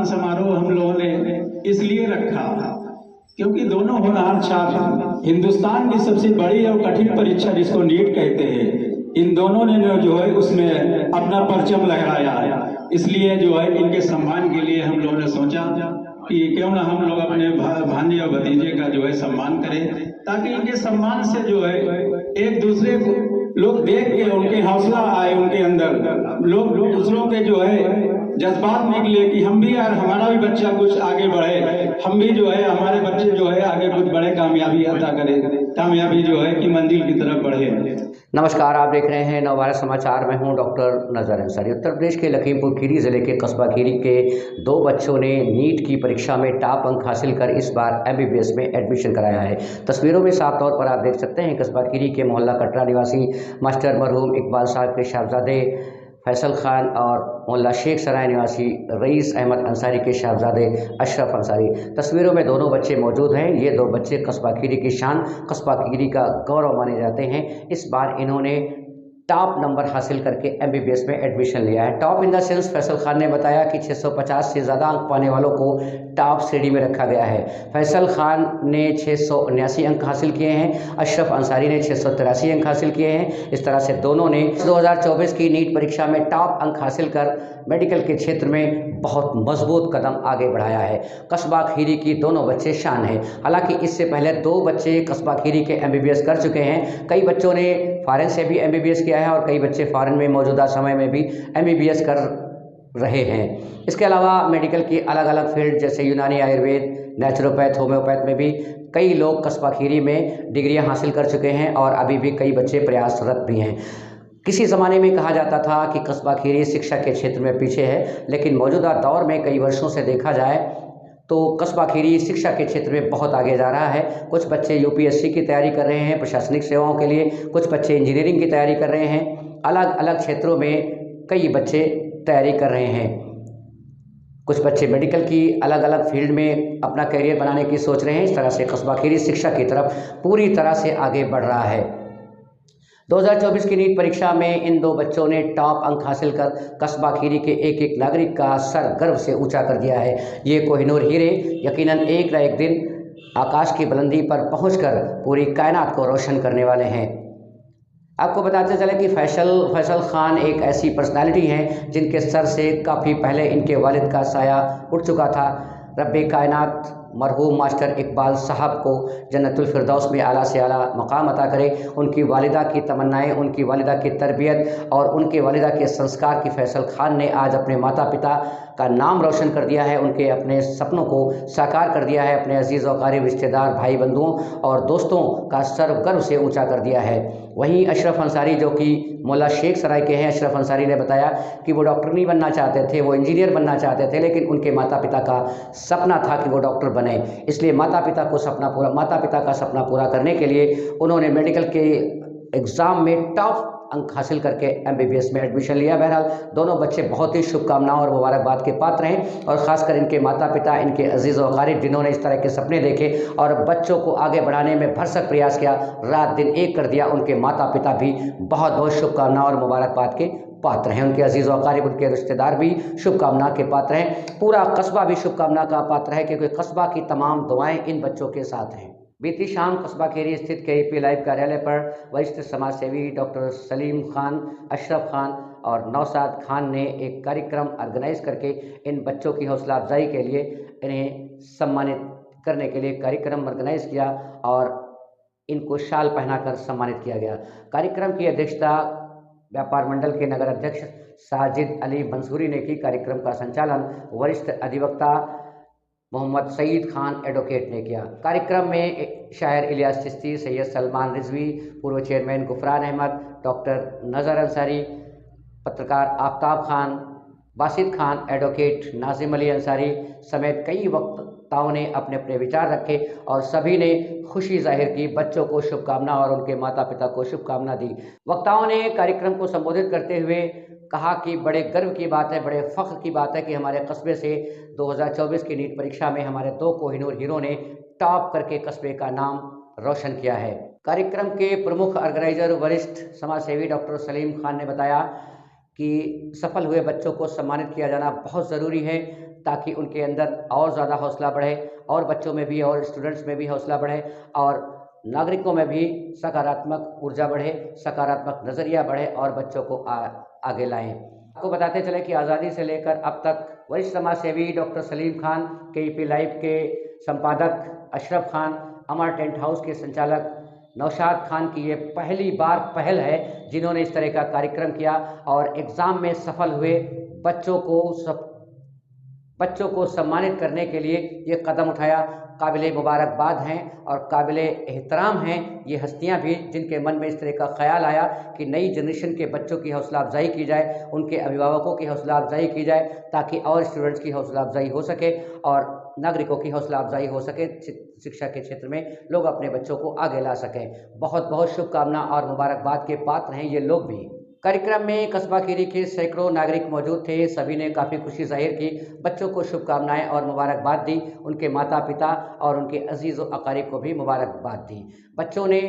सम्मान समारोह हम लोगों ने इसलिए रखा क्योंकि दोनों होनहार छात्र हिंदुस्तान की सबसे बड़ी और कठिन परीक्षा जिसको नीट कहते हैं, इन दोनों ने जो है उसमें अपना परचम लहराया। इसलिए जो है इनके सम्मान के लिए हम लोगों ने सोचा कि क्यों ना हम लोग अपने भांजे और भतीजे का जो है सम्मान करें, ताकि इनके सम्मान से जो है एक दूसरे को लोग देख के उनके हौसला आए, उनके अंदर लोग दूसरों के जो है जज्बात निकले कि हम भी यार, हमारा भी बच्चा कुछ आगे बढ़े, हम भी जो है हमारे बच्चे जो है आगे कुछ बड़े कामयाबी अता करें, कामयाबी जो है कि मंजिल की तरफ बढ़े। नमस्कार, आप देख रहे हैं नवभारत समाचार में हूं डॉक्टर नजर अंसारी। उत्तर प्रदेश के लखीमपुर खीरी जिले के कस्बा खीरी के 2 बच्चों ने नीट की परीक्षा में टॉप अंक हासिल कर इस बार MBBS में एडमिशन कराया है। तस्वीरों में साफ तौर पर आप देख सकते हैं कस्बा खीरी के मोहल्ला कटरा निवासी मास्टर मरहूम इकबाल साहब के साहबजादे फैसल खान और मोहल्ला शेख सराय निवासी रईस अहमद अंसारी के साहबजादे अशरफ अंसारी। तस्वीरों में दोनों बच्चे मौजूद हैं। ये 2 बच्चे कस्बा खीरी की शान, कस्बा खीरी का गौरव माने जाते हैं। इस बार इन्होंने टॉप नंबर हासिल करके MBBS में एडमिशन लिया है। Top in the sense Faisal Khan ने बताया कि 650 से ज़्यादा अंक पाने वालों को टॉप श्रेणी में रखा गया है। फैसल खान ने 679 अंक हासिल किए हैं, अशरफ अंसारी ने 683 अंक हासिल किए हैं। इस तरह से दोनों ने 2024 की नीट परीक्षा में टॉप अंक हासिल कर मेडिकल के क्षेत्र में बहुत मजबूत कदम आगे बढ़ाया है। कस्बा खीरी की दोनों बच्चे शान हैं। हालांकि इससे पहले 2 बच्चे कस्बा खीरी के MBBS कर चुके हैं। कई बच्चों ने फॉरेन से भी MBBS किया है और कई बच्चे फॉरेन में मौजूदा समय में भी MBBS कर रहे हैं। इसके अलावा मेडिकल की अलग अलग फील्ड जैसे यूनानी, आयुर्वेद, नेचुरोपैथ, होम्योपैथ में भी कई लोग कस्बा खीरी में डिग्रियां हासिल कर चुके हैं और अभी भी कई बच्चे प्रयासरत भी हैं। किसी ज़माने में कहा जाता था कि कस्बा खीरी शिक्षा के क्षेत्र में पीछे है, लेकिन मौजूदा दौर में कई वर्षों से देखा जाए तो कस्बा खीरी शिक्षा के क्षेत्र में बहुत आगे जा रहा है। कुछ बच्चे UPSC की तैयारी कर रहे हैं प्रशासनिक सेवाओं के लिए, कुछ बच्चे इंजीनियरिंग की तैयारी कर रहे हैं। अलग अलग क्षेत्रों में कई बच्चे तैयारी कर रहे हैं। कुछ बच्चे मेडिकल की अलग अलग फील्ड में अपना करियर बनाने की सोच रहे हैं। इस तरह से कस्बा खीरी शिक्षा की तरफ पूरी तरह से आगे बढ़ रहा है। 2024 की नीट परीक्षा में इन 2 बच्चों ने टॉप अंक हासिल कर कस्बा खीरी के एक एक नागरिक का सर गर्व से ऊंचा कर दिया है। ये कोहिनूर हीरे यकीनन एक न एक दिन आकाश की बुलंदी पर पहुंचकर पूरी कायनात को रोशन करने वाले हैं। आपको बताते चले कि फैसल खान एक ऐसी पर्सनालिटी हैं जिनके सर से काफ़ी पहले इनके वालिद का साया उठ चुका था। रब्बे कायनात मरहूम मास्टर इकबाल साहब को जन्नतुल फिरदौस में आला से आला मकाम अता करे। उनकी वालिदा की तमन्नाएं, उनकी वालिदा की तरबियत और उनके वालिदा के संस्कार की फैसल खान ने आज अपने माता पिता का नाम रोशन कर दिया है, उनके अपने सपनों को साकार कर दिया है, अपने अजीज़ और क़रीब रिश्तेदार, भाई बंधुओं और दोस्तों का सर गर्व से ऊँचा कर दिया है। वहीं अशरफ अंसारी जो कि मोहल्ला शेख सराय के हैं, अशरफ अंसारी ने बताया कि वो डॉक्टर नहीं बनना चाहते थे, वो इंजीनियर बनना चाहते थे, लेकिन उनके माता पिता का सपना था कि वो डॉक्टर बने। इसलिए माता पिता का सपना पूरा करने के लिए उन्होंने मेडिकल के एग्ज़ाम में टॉप अंक हासिल करके MBBS में एडमिशन लिया। बहरहाल दोनों बच्चे बहुत ही शुभकामनाओं और मुबारकबाद के पात्र हैं और ख़ासकर इनके माता पिता, इनके अजीज़ व क़रीब जिन्होंने इस तरह के सपने देखे और बच्चों को आगे बढ़ाने में भरसक प्रयास किया, रात दिन एक कर दिया, उनके माता पिता भी बहुत बहुत शुभकामनाओं और मुबारकबाद के पात्र हैं। उनके अजीज़ व क़रीब, उनके रिश्तेदार भी शुभकामना के पात्र हैं। पूरा कस्बा भी शुभकामना का पात्र है क्योंकि कस्बा की तमाम दुआएं इन बच्चों के साथ हैं। बीती शाम कस्बा खीरी स्थित KEP लाइव कार्यालय पर वरिष्ठ समाज सेवी डॉक्टर सलीम खान, अशरफ खान और नौशाद खान ने एक कार्यक्रम ऑर्गेनाइज करके इन बच्चों की हौसला अफजाई के लिए इन्हें सम्मानित करने के लिए कार्यक्रम ऑर्गेनाइज किया और इनको शाल पहनाकर सम्मानित किया गया। कार्यक्रम की अध्यक्षता व्यापार मंडल के नगर अध्यक्ष साजिद अली मंसूरी ने की। कार्यक्रम का संचालन वरिष्ठ अधिवक्ता मोहम्मद सईद खान एडवोकेट ने किया। कार्यक्रम में शायर इलियास चिश्ती, सैयद सलमान रिजवी, पूर्व चेयरमैन गुफरान अहमद, डॉक्टर नज़र अंसारी, पत्रकार आफ्ताब खान, बासित खान, एडवोकेट नाजिम अली अंसारी समेत कई वक्ताओं ने अपने अपने विचार रखे और सभी ने खुशी जाहिर की, बच्चों को शुभकामना और उनके माता पिता को शुभकामना दी। वक्ताओं ने कार्यक्रम को संबोधित करते हुए कहा कि बड़े गर्व की बात है, बड़े फ़ख्र की बात है कि हमारे कस्बे से 2024 की नीट परीक्षा में हमारे 2 कोहिनूर हीरो ने टॉप करके कस्बे का नाम रोशन किया है। कार्यक्रम के प्रमुख ऑर्गेनाइजर वरिष्ठ समाज सेवी डॉक्टर सलीम खान ने बताया कि सफल हुए बच्चों को सम्मानित किया जाना बहुत ज़रूरी है ताकि उनके अंदर और ज़्यादा हौसला बढ़े और बच्चों में भी और स्टूडेंट्स में भी हौसला बढ़े और नागरिकों में भी सकारात्मक ऊर्जा बढ़े, सकारात्मक नज़रिया बढ़े और बच्चों को आगे लाएं। आपको बताते चले कि आज़ादी से लेकर अब तक वरिष्ठ समाज सेवी doctor Salim Khan, KEP live के संपादक अशरफ खान, अमर टेंट हाउस के संचालक नौशाद खान की ये पहली बार पहल है जिन्होंने इस तरह का कार्यक्रम किया और एग्ज़ाम में सफल हुए बच्चों को सम्मानित करने के लिए ये कदम उठाया। काबिले मुबारकबाद हैं और काबिले एहतराम हैं ये हस्तियां भी जिनके मन में इस तरह का ख्याल आया कि नई जनरेशन के बच्चों की हौसला अफजाई की जाए, उनके अभिभावकों की हौसला अफजाई की जाए ताकि और स्टूडेंट्स की हौसला अफजाई हो सके और नागरिकों की हौसला अफजाई हो सके, शिक्षा के क्षेत्र में लोग अपने बच्चों को आगे ला सकें। बहुत बहुत शुभकामना और मुबारकबाद के पात्र हैं ये लोग भी। कार्यक्रम में कस्बा खीरी के सैकड़ों नागरिक मौजूद थे। सभी ने काफ़ी खुशी जाहिर की, बच्चों को शुभकामनाएं और मुबारकबाद दी, उनके माता पिता और उनके अजीज़ व अकारिब को भी मुबारकबाद दी। बच्चों ने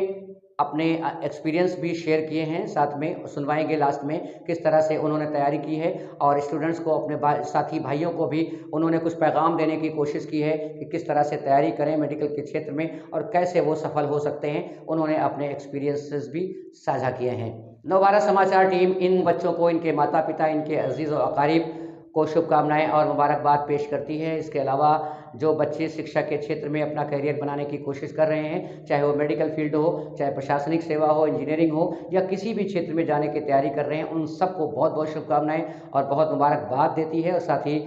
अपने एक्सपीरियंस भी शेयर किए हैं, साथ में सुनवाएंगे लास्ट में किस तरह से उन्होंने तैयारी की है और स्टूडेंट्स को अपने साथी भाइयों को भी उन्होंने कुछ पैगाम देने की कोशिश की है कि किस तरह से तैयारी करें मेडिकल के क्षेत्र में और कैसे वो सफल हो सकते हैं। उन्होंने अपने एक्सपीरियंसेस भी साझा किए हैं। नवभारत समाचार टीम इन बच्चों को, इनके माता पिता, इनके अजीज़ व अकारिब को शुभकामनाएं और मुबारकबाद पेश करती है। इसके अलावा जो बच्चे शिक्षा के क्षेत्र में अपना करियर बनाने की कोशिश कर रहे हैं, चाहे वो मेडिकल फील्ड हो, चाहे प्रशासनिक सेवा हो, इंजीनियरिंग हो या किसी भी क्षेत्र में जाने की तैयारी कर रहे हैं, उन सबको बहुत बहुत शुभकामनाएं और बहुत मुबारकबाद देती है। और साथ ही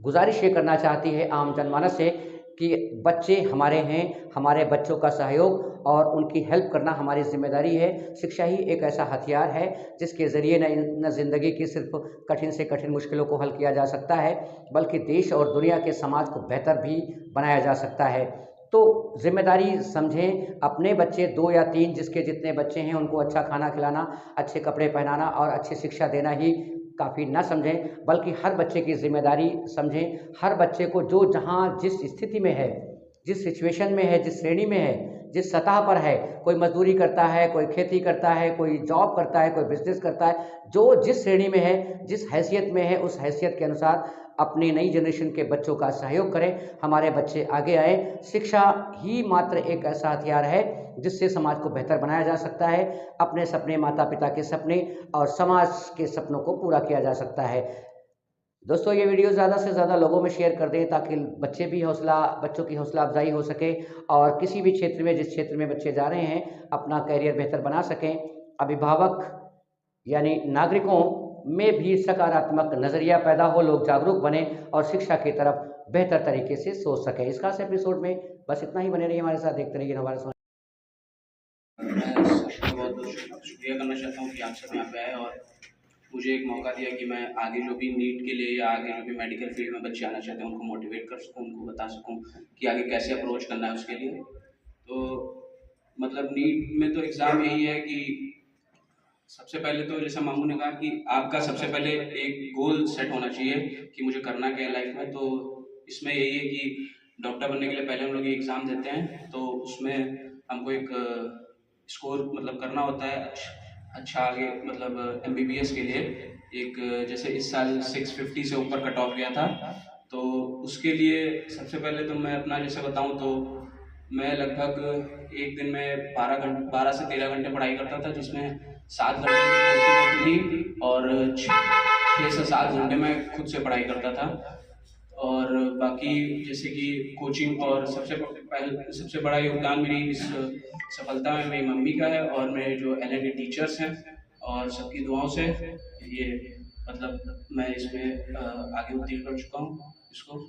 गुजारिश ये करना चाहती है आम जनमानस से कि बच्चे हमारे हैं, हमारे बच्चों का सहयोग और उनकी हेल्प करना हमारी जिम्मेदारी है। शिक्षा ही एक ऐसा हथियार है जिसके ज़रिए न ज़िंदगी की सिर्फ कठिन से कठिन मुश्किलों को हल किया जा सकता है, बल्कि देश और दुनिया के समाज को बेहतर भी बनाया जा सकता है। तो जिम्मेदारी समझें, अपने बच्चे 2 या 3 जिसके जितने बच्चे हैं उनको अच्छा खाना खिलाना, अच्छे कपड़े पहनाना और अच्छी शिक्षा देना ही काफ़ी ना समझें, बल्कि हर बच्चे की जिम्मेदारी समझें। हर बच्चे को जो जहाँ जिस स्थिति में है, जिस सिचुएशन में है, जिस श्रेणी में है, जिस सतह पर है, कोई मजदूरी करता है, कोई खेती करता है, कोई जॉब करता है, कोई बिजनेस करता है, जो जिस श्रेणी में है, जिस हैसियत में है, उस हैसियत के अनुसार अपनी नई जनरेशन के बच्चों का सहयोग करें, हमारे बच्चे आगे आए। शिक्षा ही मात्र एक ऐसा हथियार है जिससे समाज को बेहतर बनाया जा सकता है, अपने सपने, माता पिता के सपने और समाज के सपनों को पूरा किया जा सकता है। दोस्तों, ये वीडियो ज़्यादा से ज़्यादा लोगों में शेयर कर दें ताकि बच्चों की हौसला अफजाई हो सके और किसी भी क्षेत्र में, जिस क्षेत्र में बच्चे जा रहे हैं, अपना करियर बेहतर बना सकें। अभिभावक यानी नागरिकों में भी सकारात्मक नज़रिया पैदा हो, लोग जागरूक बने और शिक्षा की तरफ बेहतर तरीके से सोच सकें। इस खास एपिसोड में बस इतना ही। बने रहिए हमारे साथ, देखते रहिए हमारे साथ। मैं बहुत शुक्रिया करना चाहता हूँ कि आप सब यहाँ पे आए और मुझे एक मौका दिया कि मैं आगे जो भी नीट के लिए या आगे जो भी मेडिकल फील्ड में बच्चे आना चाहते हैं उनको मोटिवेट कर सकूँ, उनको बता सकूँ कि आगे कैसे अप्रोच करना है उसके लिए। तो मतलब नीट में तो एग्ज़ाम यही है कि सबसे पहले तो जैसा मामू ने कहा कि आपका सबसे पहले एक गोल सेट होना चाहिए कि मुझे करना क्या है लाइफ में। तो इसमें यही है कि डॉक्टर बनने के लिए पहले हम लोग ये एग्ज़ाम देते हैं, तो उसमें हमको एक स्कोर मतलब करना होता है अच्छा आगे मतलब MBBS के लिए। एक जैसे इस साल 650 से ऊपर कट ऑफ गया था, तो उसके लिए सबसे पहले तो मैं अपना जैसे बताऊं तो मैं लगभग एक दिन में 12 से 13 घंटे पढ़ाई करता था, जिसमें 7 घंटे की कोचिंग होती थी और 6 से 7 घंटे में खुद से पढ़ाई करता था। और बाकी जैसे कि कोचिंग और सबसे बड़ा योगदान मेरी इस सफलता में मेरी मम्मी का है और मेरे जो LLB टीचर्स हैं और सबकी दुआओं से ये मतलब मैं इसमें आगे उत्तीर्ण कर चुका हूँ इसको।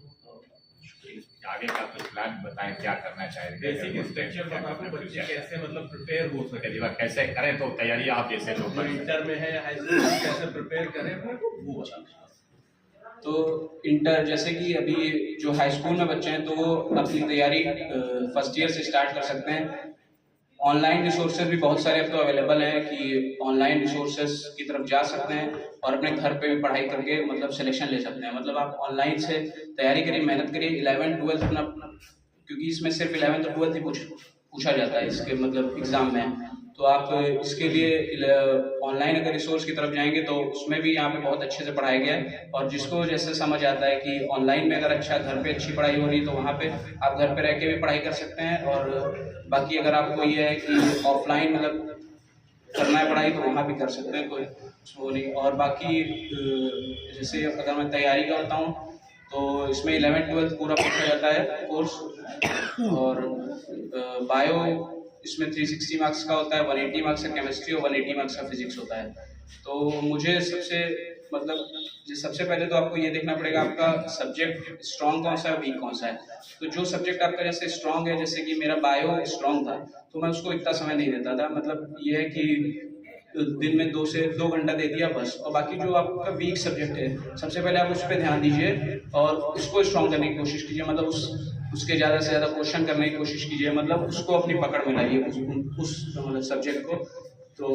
शुक्रिया। आगे का कुछ प्लान बताएं, क्या करना चाहिए? बेसिक स्ट्रक्चर बताओ बच्चे कैसे मतलब प्रिपेयर हो सके, कैसे करें तो तैयारी आप जैसे लोग इंटर में है, हाई स्कूल में कैसे प्रिपेयर करें वो बताओ। तो इंटर जैसे कि अभी जो हाई स्कूल में बच्चे हैं तो वो अपनी तैयारी फर्स्ट ईयर से स्टार्ट कर सकते हैं। ऑनलाइन रिसोर्सेज भी बहुत सारे अब तो अवेलेबल हैं कि ऑनलाइन रिसोर्सेज की तरफ जा सकते हैं और अपने घर पे भी पढ़ाई करके मतलब सिलेक्शन ले सकते हैं। मतलब आप ऑनलाइन से तैयारी करिए, मेहनत करिए। 11th 12th अपना, क्योंकि इसमें सिर्फ 11th और 12th ही पूछा जाता है इसके मतलब एग्ज़ाम में। तो आप इसके लिए ऑनलाइन अगर रिसोर्स की तरफ जाएंगे तो उसमें भी यहाँ पे बहुत अच्छे से पढ़ाया गया है, और जिसको जैसे समझ आता है कि ऑनलाइन में अगर अच्छा घर पे अच्छी पढ़ाई हो रही है तो वहाँ पे आप घर पे रह के भी पढ़ाई कर सकते हैं, और बाकी अगर आपको ये है कि ऑफलाइन मतलब करना है पढ़ाई तो वहाँ भी कर सकते हैं, कोई वो नहीं। और बाकी जैसे अगर मैं तैयारी करता हूँ तो इसमें 11th-12th पूरा पूछा जाता है कोर्स, और बायो इसमें 360 मार्क्स का होता है, 180 मार्क्स का केमिस्ट्री और 180 मार्क्स का फिजिक्स होता है। तो मुझे सबसे पहले तो आपको ये देखना पड़ेगा आपका सब्जेक्ट स्ट्रॉन्ग कौन सा है, वीक कौन सा है। तो जो सब्जेक्ट आपका जैसे स्ट्रॉन्ग है, जैसे कि मेरा बायो स्ट्रॉन्ग था तो मैं उसको इतना समय नहीं देता था, मतलब ये है कि दिन में 2 से 2 घंटा दे दिया बस। और बाकी जो आपका वीक सब्जेक्ट है सबसे पहले आप उस पर ध्यान दीजिए और उसको स्ट्रॉन्ग करने की कोशिश कीजिए, मतलब उसके ज़्यादा से ज़्यादा क्वेश्चन करने की कोशिश कीजिए, मतलब उसको अपनी पकड़ में लाइए उस मतलब सब्जेक्ट को। तो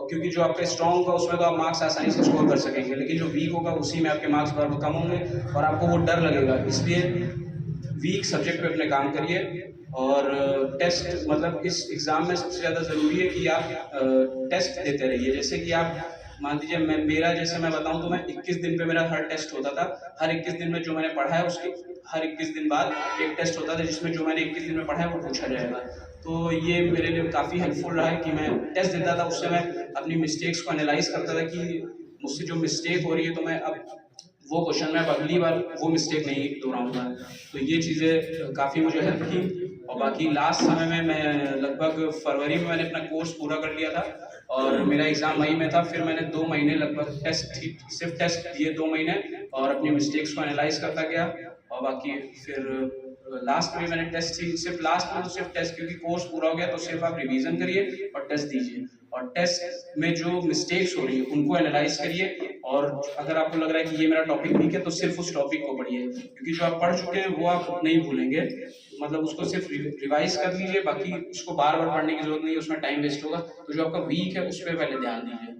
क्योंकि जो आपका स्ट्रॉन्ग होगा उसमें तो आप मार्क्स आसानी से स्कोर कर सकेंगे, लेकिन जो वीक होगा उसी में आपके मार्क्स बहुत कम होंगे और आपको वो डर लगेगा। इसलिए वीक सब्जेक्ट पे अपने काम करिए। और टेस्ट मतलब इस एग्ज़ाम में सबसे ज़्यादा ज़रूरी है कि आप टेस्ट देते रहिए। जैसे कि आप मान लीजिए मैं बताऊं तो मैं 21 दिन पे मेरा हर टेस्ट होता था। हर 21 दिन में जो मैंने पढ़ा है उसके हर 21 दिन बाद एक टेस्ट होता था जिसमें जो मैंने 21 दिन में पढ़ा है वो पूछा जाएगा। तो ये मेरे लिए काफ़ी हेल्पफुल रहा है कि मैं टेस्ट देता था, उससे मैं अपनी मिस्टेक्स को एनालाइज करता था कि मुझसे जो मिस्टेक हो रही है तो मैं अब वो क्वेश्चन में अब अगली बार वो मिस्टेक नहीं दोहराऊंगा। तो ये चीज़ें काफ़ी मुझे हेल्प की। और बाकी लास्ट समय में मैं लगभग फरवरी में मैंने अपना कोर्स पूरा कर लिया था और मेरा एग्ज़ाम मई में था। फिर मैंने 2 महीने लगभग सिर्फ टेस्ट दिए 2 महीने और अपनी मिस्टेक्स को एनालाइज करता गया। और बाकी फिर लास्ट में मैंने टेस्ट सिर्फ लास्ट में तो सिर्फ टेस्ट, क्योंकि कोर्स पूरा हो गया तो सिर्फ आप रिवीजन करिए और टेस्ट दीजिए। और टेस्ट में जो मिस्टेक्स हो रही है उनको एनालाइज करिए, और अगर आपको लग रहा है कि ये मेरा टॉपिक वीक है तो सिर्फ उस टॉपिक को पढ़िए, क्योंकि जो आप पढ़ चुके हैं वो आप नहीं भूलेंगे। मतलब उसको सिर्फ रिवाइज कर लीजिए, बाकी उसको बार बार पढ़ने की जरूरत नहीं है, उसमें टाइम वेस्ट होगा। तो जो आपका वीक है उस पर पहले ध्यान दीजिए।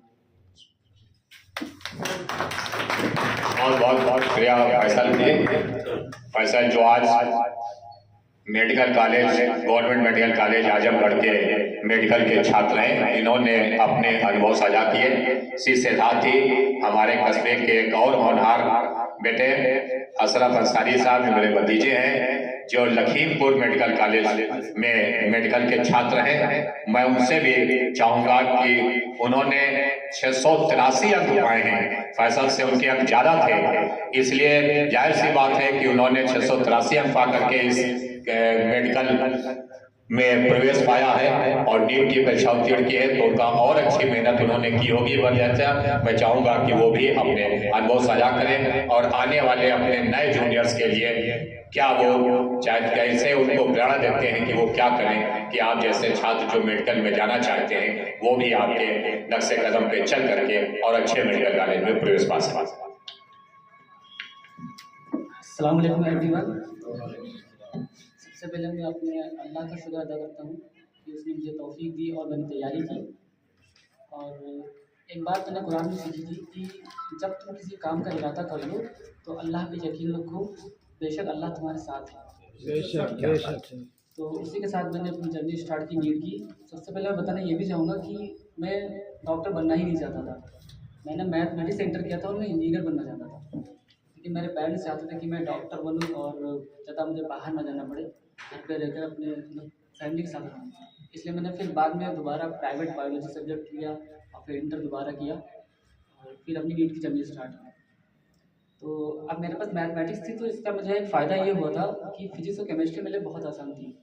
बहुत बहुत बहुत शुक्रिया फैसल जी। फैसल जो आज medical college government medical college Azamgarh के मेडिकल के छात्र हैं, इन्होंने अपने अनुभव साझा किए। इसी से साथ ही हमारे कस्बे के एक और होनहार बेटे अशरफ अंसारी साहब मेरे भतीजे हैं जो लखीमपुर मेडिकल कॉलेज में मेडिकल के छात्र हैं। मैं उनसे भी चाहूँगा कि उन्होंने 683 अंक पाए हैं, फैसल से उनके अंक ज़्यादा थे, इसलिए जाहिर सी बात है कि उन्होंने 683 अंक पा करके इस मेडिकल में प्रवेश पाया है और नीट की परीक्षा उत्तीर्ण की है, तो उनका और अच्छी मेहनत उन्होंने की होगी। वजह मैं चाहूँगा कि वो भी अपने अनुभव साझा करें और आने वाले अपने नए जूनियर्स के लिए क्या वो चाहे कैसे उनको प्रेरणा देते हैं कि वो क्या करें कि आप जैसे छात्र जो मेडिकल में जाना चाहते हैं वो भी आपके नक्शे कदम पे चल करके और अच्छे मेडिकल कॉलेज में प्रवेश पा सकें। अस्सलाम वालेकुम एवरीवन। सबसे पहले मैं अपने अल्लाह का शुक्र अदा करता हूँ कि उसने मुझे तौफीक दी और मैंने तैयारी की। और एक बात मैंने कुरान में सीखी थी कि जब तुम किसी काम का इरादा कर लो तो अल्लाह पे यकीन रखो, बेशक अल्लाह तुम्हारे साथ है। बेशक। तो उसी के साथ मैंने अपनी जर्नी स्टार्ट की नीट की। सबसे पहले मैं बताना ये भी चाहूँगा कि मैं डॉक्टर बनना ही नहीं चाहता था। मैंने मैथमेटिक्स एंटर किया था और मैं इंजीनियर बनना चाहता था, लेकिन मेरे पेरेंट्स चाहते थे कि मैं डॉक्टर बनूं और ज़्यादा मुझे बाहर ना जाना पड़े, घर पे रहकर अपने फैमिली के साथ रहूँ। इसलिए मैंने फिर बाद में दोबारा प्राइवेट बायोलॉजी सब्जेक्ट लिया और फिर इंटर दोबारा किया और फिर अपनी नीट की जर्नी स्टार्ट की। तो अब मेरे पास मैथमेटिक्स थी तो इसका मुझे एक फ़ायदा ये हुआ था कि फिजिक्स और केमिस्ट्री मेरे लिए बहुत आसान थी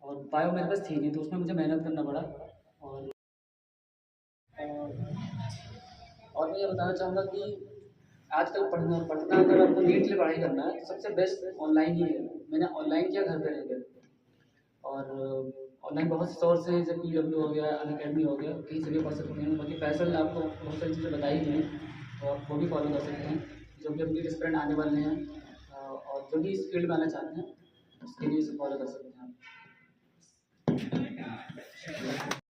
और बायो मेरे पास थी नहीं, तो उसमें मुझे मेहनत करना पड़ा। और मैं ये बताना चाहूँगा कि आजकल पढ़ना अगर आपको नीट के लिए पढ़ाई करना है तो सबसे बेस्ट ऑनलाइन ही है। मैंने ऑनलाइन किया घर पे रह कर, और ऑनलाइन बहुत से सोर्स हैं जैसे PW हो गया, अनअकैडमी हो गया, कहीं से भी पढ़ सकते हैं। बाकी फैसल ने आपको बहुत सारी चीज़ें बताई दी हैं तो आप वो भी फॉलो कर सकते हैं। जो भी अपनी एस्पिरेंट आने वाले हैं और जो भी इस फील्ड में आना चाहते हैं उसके लिए इसे फॉलो कर सकते हैं आप।